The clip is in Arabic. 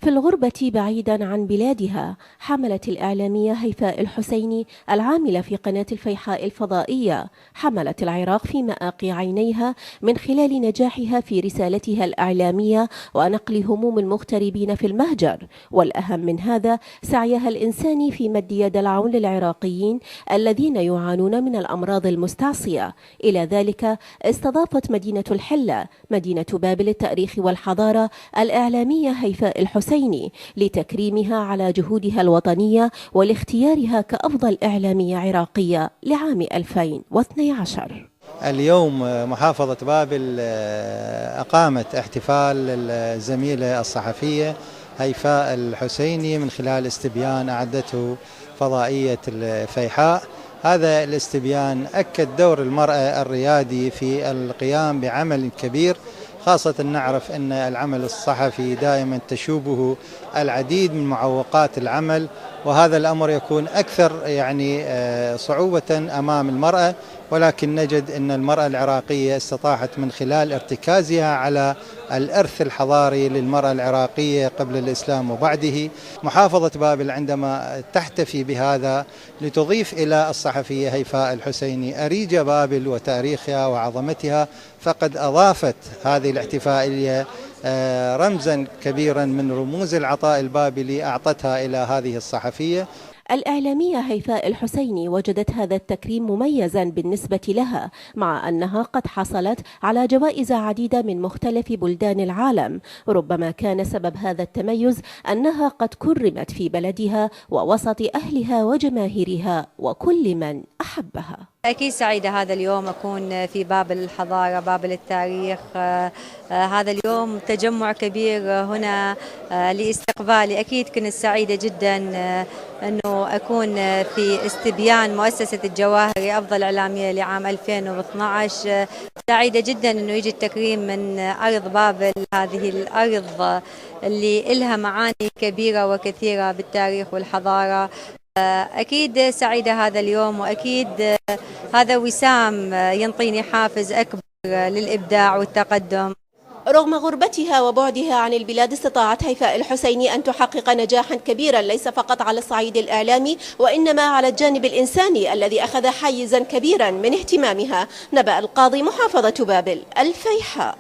في الغربة بعيدا عن بلادها، حملت الإعلامية هيفاء الحسيني العاملة في قناة الفيحاء الفضائية حملت العراق في مآقي عينيها من خلال نجاحها في رسالتها الإعلامية ونقل هموم المغتربين في المهجر، والأهم من هذا سعيها الإنساني في مد يد العون للعراقيين الذين يعانون من الأمراض المستعصية. إلى ذلك استضافت مدينة الحلة مدينة بابل التاريخ والحضارة الإعلامية هيفاء الحسيني لتكريمها على جهودها الوطنية ولاختيارها كأفضل إعلامية عراقية لعام 2012. اليوم محافظة بابل أقامت احتفال الزميلة الصحفية هيفاء الحسيني من خلال استبيان أعدته فضائية الفيحاء. هذا الاستبيان أكد دور المرأة الريادي في القيام بعمل كبير، خاصة نعرف أن العمل الصحفي دائما تشوبه العديد من معوقات العمل، وهذا الأمر يكون أكثر صعوبة أمام المرأة، ولكن نجد أن المرأة العراقية استطاعت من خلال ارتكازها على الإرث الحضاري للمرأة العراقية قبل الإسلام وبعده. محافظة بابل عندما تحتفي بهذا لتضيف إلى الصحفية هيفاء الحسيني أريج بابل وتاريخها وعظمتها، فقد أضافت هذه الاحتفالية رمزا كبيرا من رموز العطاء البابلي أعطتها إلى هذه الصحفية. الإعلامية هيفاء الحسيني وجدت هذا التكريم مميزا بالنسبة لها، مع أنها قد حصلت على جوائز عديدة من مختلف بلدان العالم. ربما كان سبب هذا التميز أنها قد كرمت في بلدها ووسط أهلها وجماهيرها وكل من أحبها. أكيد سعيدة هذا اليوم أكون في بابل الحضارة، بابل التاريخ. هذا اليوم تجمع كبير هنا لاستقبالي. أكيد كنت سعيدة جدا أنه أكون في استبيان مؤسسة الجواهري أفضل إعلامية لعام 2012. سعيدة جدا أنه يجي التكريم من أرض بابل، هذه الأرض اللي إلها معاني كبيرة وكثيرة بالتاريخ والحضارة. أكيد سعيدة هذا اليوم، وأكيد هذا وسام ينطيني حافز أكبر للإبداع والتقدم. رغم غربتها وبعدها عن البلاد، استطاعت هيفاء الحسيني أن تحقق نجاحا كبيرا ليس فقط على الصعيد الإعلامي وإنما على الجانب الإنساني الذي أخذ حيزا كبيرا من اهتمامها. نبأ القاضي، محافظة بابل الفيحاء.